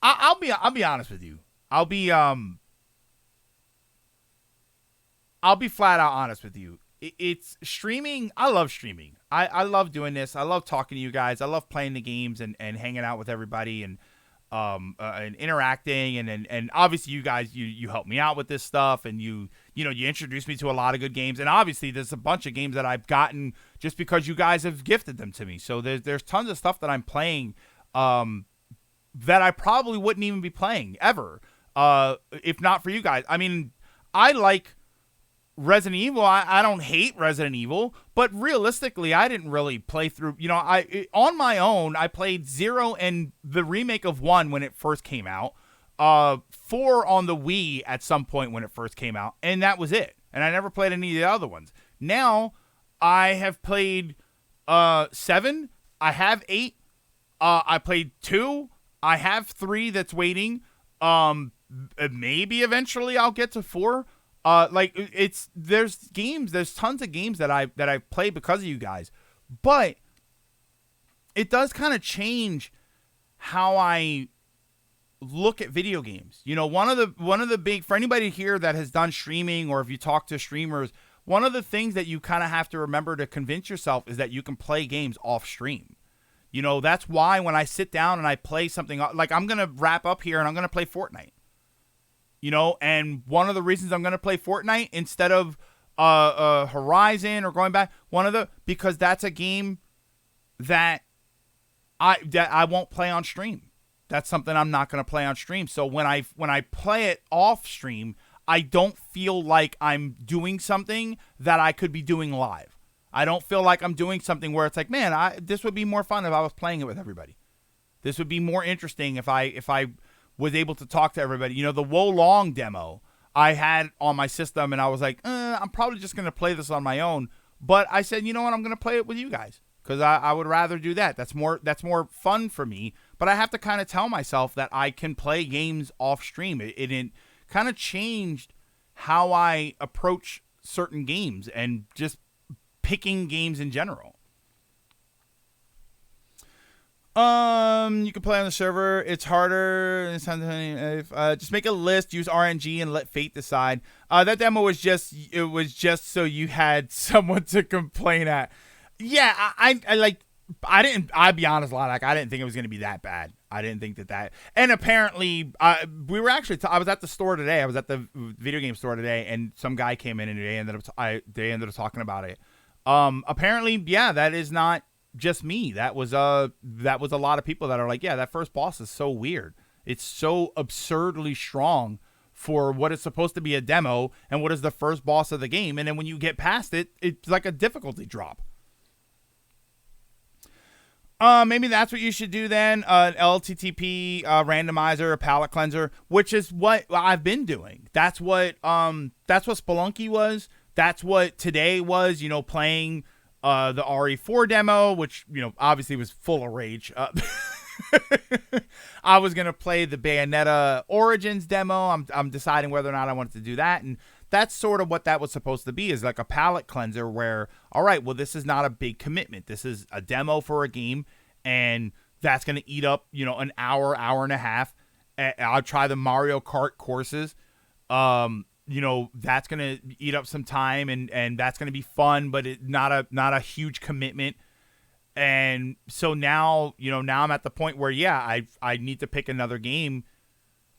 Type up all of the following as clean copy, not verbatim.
I'll be honest with you. I'll be flat out honest with you. It's streaming. I love streaming. I love doing this. I love talking to you guys. I love playing the games and hanging out with everybody and interacting and obviously you guys you help me out with this stuff and you introduced me to a lot of good games and obviously there's a bunch of games that I've gotten just because you guys have gifted them to me. So there's tons of stuff that I'm playing that I probably wouldn't even be playing ever if not for you guys. I mean, I like Resident Evil. I don't hate Resident Evil, but realistically, I didn't really play through. On my own, I played 0 and the remake of 1 when it first came out, 4 on the Wii at some point when it first came out, and that was it. And I never played any of the other ones. Now, I have played 7. I have 8. I played 2. I have 3 that's waiting. Maybe eventually I'll get to 4. There's tons of games that I've played because of you guys, but it does kind of change how I look at video games. One of the big, for anybody here that has done streaming or if you talk to streamers, one of the things that you kind of have to remember to convince yourself is that you can play games off stream. That's why when I sit down and I play something, like I'm going to wrap up here and I'm going to play Fortnite. And one of the reasons I'm going to play Fortnite instead of Horizon or going back, because that's a game that I won't play on stream. That's something I'm not going to play on stream. So when I play it off stream, I don't feel like I'm doing something that I could be doing live. I don't feel like I'm doing something where it's like, man, this would be more fun if I was playing it with everybody. This would be more interesting if I was able to talk to everybody. The Wo Long demo I had on my system, and I was like, I'm probably just going to play this on my own. But I said, you know what, I'm going to play it with you guys because I would rather do that. That's more fun for me. But I have to kind of tell myself that I can play games off stream. It kind of changed how I approach certain games and just picking games in general. You can play on the server. It's harder. Just make a list, use RNG, and let fate decide. That demo was just so you had someone to complain at. Yeah, I'd be honest, like I didn't think it was going to be that bad. I didn't think that. And apparently, we were actually. I was at the store today. I was at the video game store today, and some guy came in and they ended up talking about it. Apparently, yeah, that is not just me. That was a lot of people that are like, yeah, that first boss is so weird. It's so absurdly strong for what is supposed to be a demo and what is the first boss of the game. And then when you get past it, it's like a difficulty drop. Maybe that's what you should do then. An LTTP randomizer, a palette cleanser, which is what I've been doing. That's what Spelunky was. That's what today was. Playing the RE4 demo, which obviously was full of rage. I was gonna play the Bayonetta Origins demo. I'm deciding whether or not I wanted to do that, and that's sort of what that was supposed to be, is like a palette cleanser where, all right, well, this is not a big commitment. This is a demo for a game, and that's going to eat up, an hour and a half. I'll try the Mario Kart courses. That's going to eat up some time, and that's going to be fun, but not a huge commitment. And so now I'm at the point where, yeah, I need to pick another game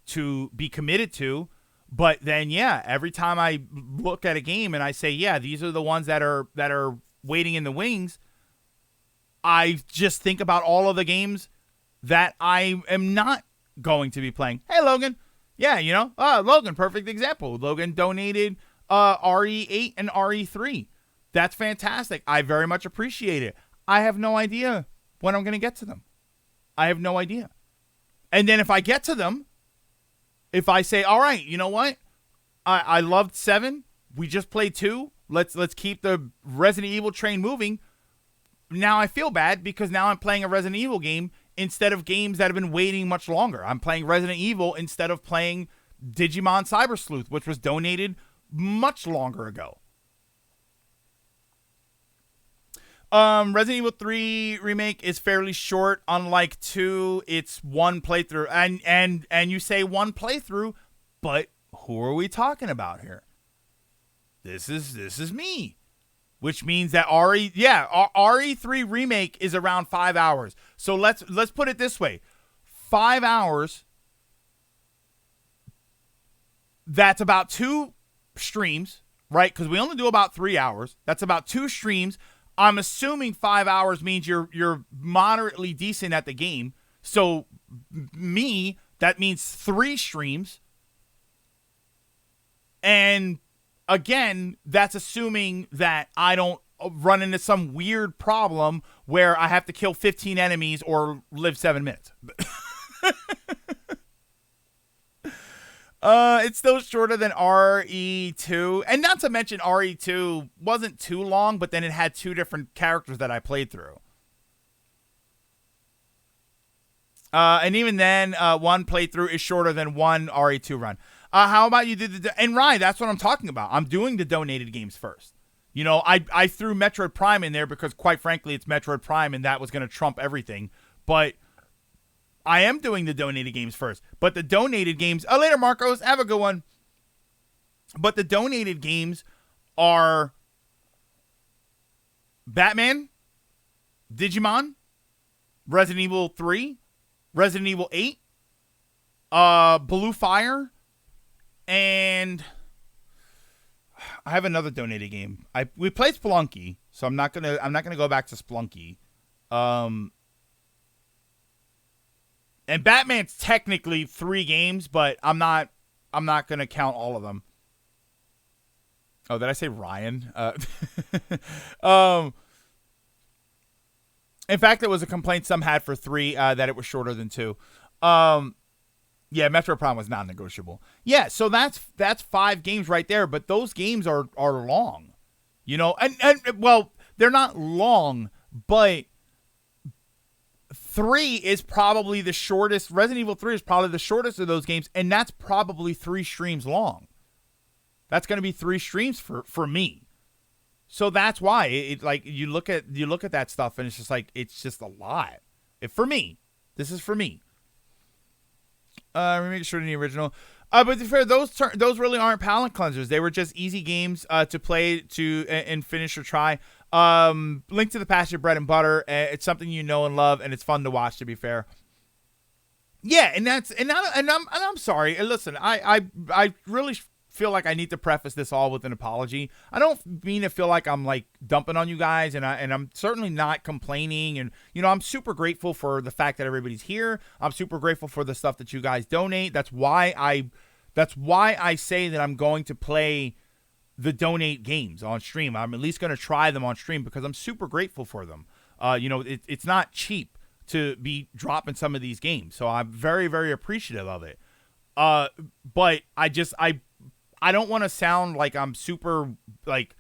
to be committed to. But then, yeah, every time I look at a game and I say, yeah, these are the ones that are waiting in the wings, I just think about all of the games that I am not going to be playing. Hey, Logan. Yeah, Logan, perfect example. Logan donated RE8 and RE3. That's fantastic. I very much appreciate it. I have no idea when I'm going to get to them. I have no idea. And then if I get to them, if I say, all right, you know what? I loved 7. We just played 2. Let's keep the Resident Evil train moving. Now I feel bad because now I'm playing a Resident Evil game instead of games that have been waiting much longer. I'm playing Resident Evil instead of playing Digimon Cyber Sleuth, which was donated much longer ago. Resident Evil 3 remake is fairly short. Unlike 2, it's one playthrough. And you say one playthrough, but who are we talking about here? This is me. Which means that RE3 remake is around 5 hours. So let's put it this way. 5 hours, that's about 2 streams, right? Because we only do about 3 hours. That's about 2 streams. I'm assuming 5 hours means you're moderately decent at the game. So that means 3 streams. And again, that's assuming that I don't run into some weird problem where I have to kill 15 enemies or live 7 minutes. It's still shorter than RE2. And not to mention RE2 wasn't too long, but then it had 2 different characters that I played through. And even then, one playthrough is shorter than one RE2 run. How about you do and Ryan, that's what I'm talking about. I'm doing the donated games first. You know, I threw Metroid Prime in there because, quite frankly, it's Metroid Prime and that was going to trump everything. But I am doing the donated games first. But the donated games... Oh, later, Marcos. Have a good one. But the donated games are Batman, Digimon, Resident Evil 3, Resident Evil 8, Blue Fire, and I have another donated game. We played Spelunky, so I'm not gonna go back to Spelunky. And Batman's technically 3 games, but I'm not gonna count all of them. Oh, did I say Ryan? In fact, it was a complaint some had for 3 that it was shorter than 2. Yeah, Metro Prime was non-negotiable. Yeah, so that's 5 games right there, but those games are long. You know, and well, they're not long, but 3 is probably the shortest. Resident Evil 3 is probably the shortest of those games, and that's probably 3 streams long. That's going to be 3 streams for me. So that's why it like you look at that stuff and it's just like it's just a lot. For me, this is for me. Remake shorter than the original. But to be fair, those really aren't palate cleansers. They were just easy games to play and finish or try. Link to the Past, your bread and butter. It's something you know and love, and it's fun to watch. To be fair, yeah, and I'm sorry. And listen, I really feel like I need to preface this all with an apology. I don't mean to feel like I'm like dumping on you guys, and I'm certainly not complaining. And you know, I'm super grateful for the fact that everybody's here. I'm super grateful for the stuff that you guys donate. That's why I say that I'm going to play the donate games on stream. I'm at least going to try them on stream because I'm super grateful for them. You know, it's not cheap to be dropping some of these games, so I'm very, very appreciative of it. But I don't want to sound like I'm super like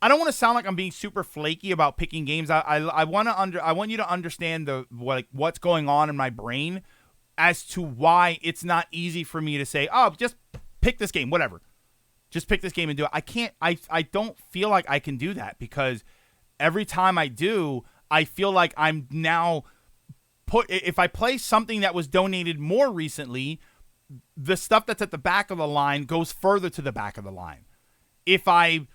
I don't want to sound like I'm being super flaky about picking games. I want you to understand what's going on in my brain as to why it's not easy for me to say, oh, just pick this game, whatever. Just pick this game and do it. I don't feel like I can do that because every time I do, I feel like I'm now if I play something that was donated more recently, the stuff that's at the back of the line goes further to the back of the line. If I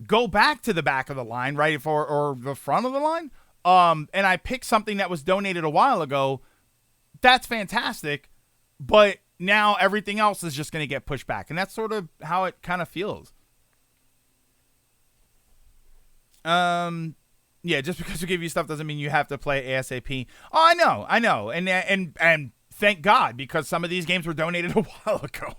go back to the back of the line, right, or the front of the line, and I pick something that was donated a while ago, that's fantastic. But now everything else is just going to get pushed back, and that's sort of how it kind of feels. Yeah, just because we give you stuff doesn't mean you have to play ASAP. Oh, I know, and thank God, because some of these games were donated a while ago.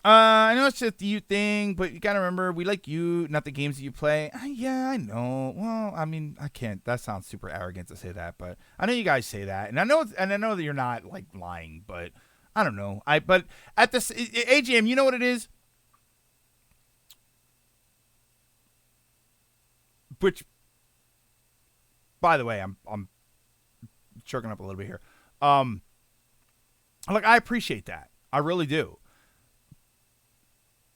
I know it's just the you thing, but you gotta remember, we like you, not the games that you play. Yeah, I know. Well, I mean, I can't. That sounds super arrogant to say that, but I know you guys say that, and I know that you're not like lying, but I don't know. But at this AGM, you know what it is? Which, by the way, I'm choking up a little bit here. Like, I appreciate that. I really do.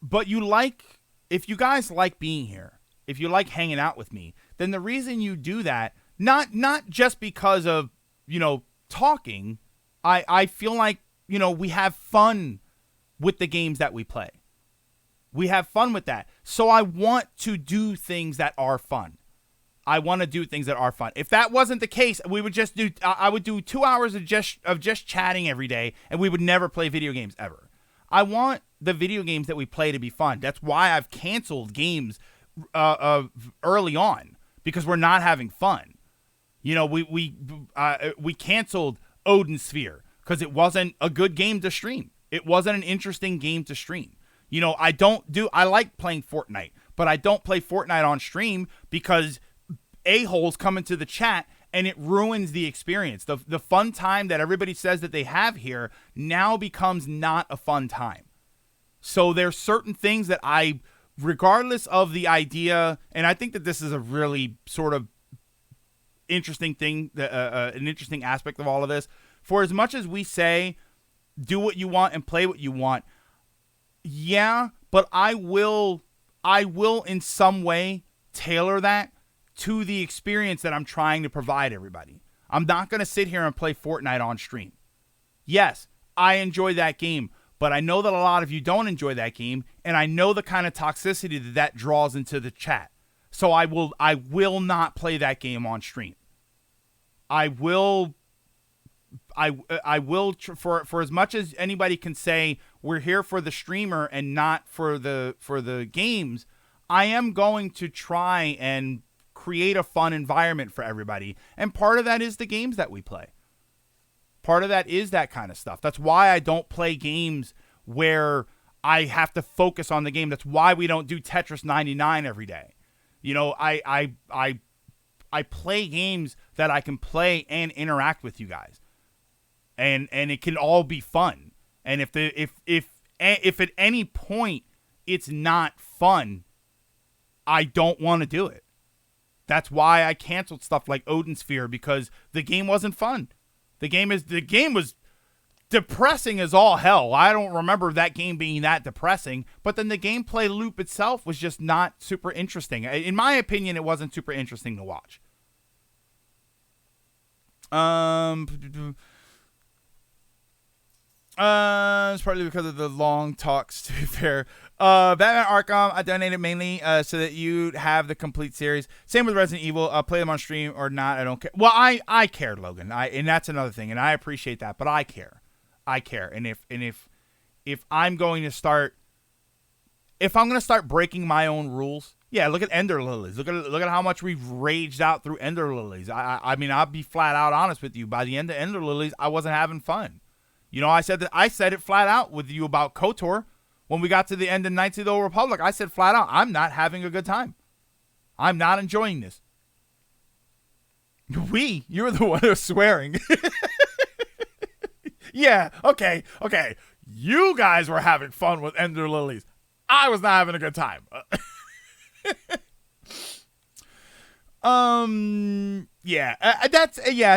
But you like if you guys like being here, if you like hanging out with me, then the reason you do that, not just because of, talking, I feel like, we have fun with the games that we play. We have fun with that. So I want to do things that are fun. I want to do things that are fun. If that wasn't the case, we would just do. I would do 2 hours of just chatting every day, and we would never play video games ever. I want the video games that we play to be fun. That's why I've canceled games early on, because we're not having fun. We canceled Odin Sphere because it wasn't a good game to stream. It wasn't an interesting game to stream. I like playing Fortnite, but I don't play Fortnite on stream because a-holes come into the chat and it ruins the experience. The fun time that everybody says that they have here now becomes not a fun time. So there's certain things that regardless of the idea, and I think that this is a really sort of interesting thing, an interesting aspect of all of this. For as much as we say, do what you want and play what you want, yeah, but I will in some way tailor that to the experience that I'm trying to provide everybody. I'm not going to sit here and play Fortnite on stream. Yes, I enjoy that game, but I know that a lot of you don't enjoy that game, and I know the kind of toxicity that draws into the chat. So I will not play that game on stream. For as much as anybody can say we're here for the streamer and not for the games, I am going to try and create a fun environment for everybody. And part of that is the games that we play. Part of that is that kind of stuff. That's why I don't play games where I have to focus on the game. That's why we don't do Tetris 99 every day. I play games that I can play and interact with you guys. And it can all be fun. And if at any point it's not fun, I don't want to do it. That's why I canceled stuff like Odin Sphere, because the game wasn't fun. The game was depressing as all hell. I don't remember that game being that depressing, but then the gameplay loop itself was just not super interesting. In my opinion, it wasn't super interesting to watch. It's partly because of the long talks, to be fair. Batman Arkham, I donated mainly so that you'd have the complete series. Same with Resident Evil. Play them on stream or not, I don't care. Well, I care, Logan. And that's another thing, and I appreciate that, but I care. And if I'm going to start breaking my own rules, yeah, look at Ender Lilies. Look at how much we've raged out through Ender Lilies. I mean, I'll be flat out honest with you. By the end of Ender Lilies, I wasn't having fun. I said it flat out with you about KOTOR. When we got to the end of Knights of the Old Republic, I said flat out, I'm not having a good time. I'm not enjoying this. You're the one who's swearing. Yeah, okay. You guys were having fun with Ender Lilies. I was not having a good time.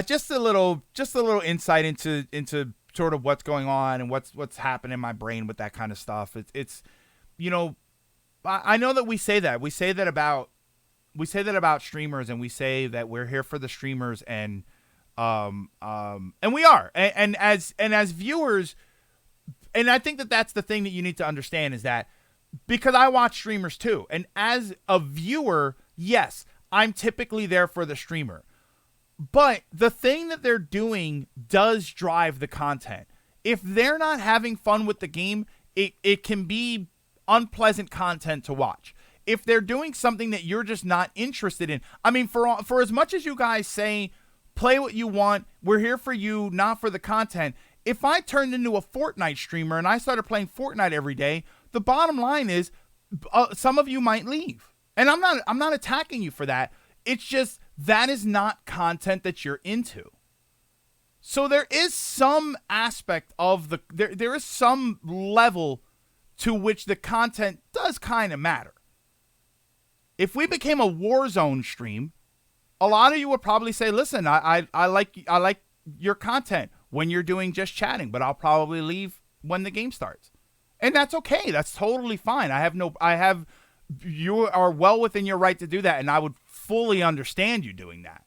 Just a little insight into sort of what's going on and what's happening in my brain with that kind of stuff. It's I know that we say that about streamers, and we say that we're here for the streamers, and we are, and as viewers, and I think that that's the thing that you need to understand, is that because I watch streamers too, and as a viewer, yes, I'm typically there for the streamer. But the thing that they're doing does drive the content. If they're not having fun with the game, it can be unpleasant content to watch. If they're doing something that you're just not interested in, I mean, for as much as you guys say, play what you want, we're here for you, not for the content. If I turned into a Fortnite streamer and I started playing Fortnite every day, the bottom line is some of you might leave. And I'm not attacking you for that. It's just that is not content that you're into. So there is some aspect of there is some level to which the content does kind of matter. If we became a Warzone stream, a lot of you would probably say, "Listen, I like your content when you're doing just chatting, but I'll probably leave when the game starts." And that's okay. That's totally fine. I have you are well within your right to do that, and I would fully understand you doing that.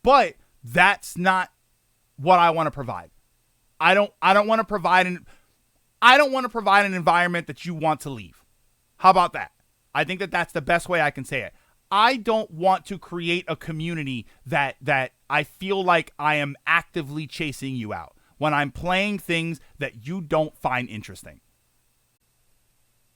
But that's not what I want to provide. I don't want to provide an environment that you want to leave. How about that? I think that that's the best way I can say it. I don't want to create a community that I feel like I am actively chasing you out when I'm playing things that you don't find interesting.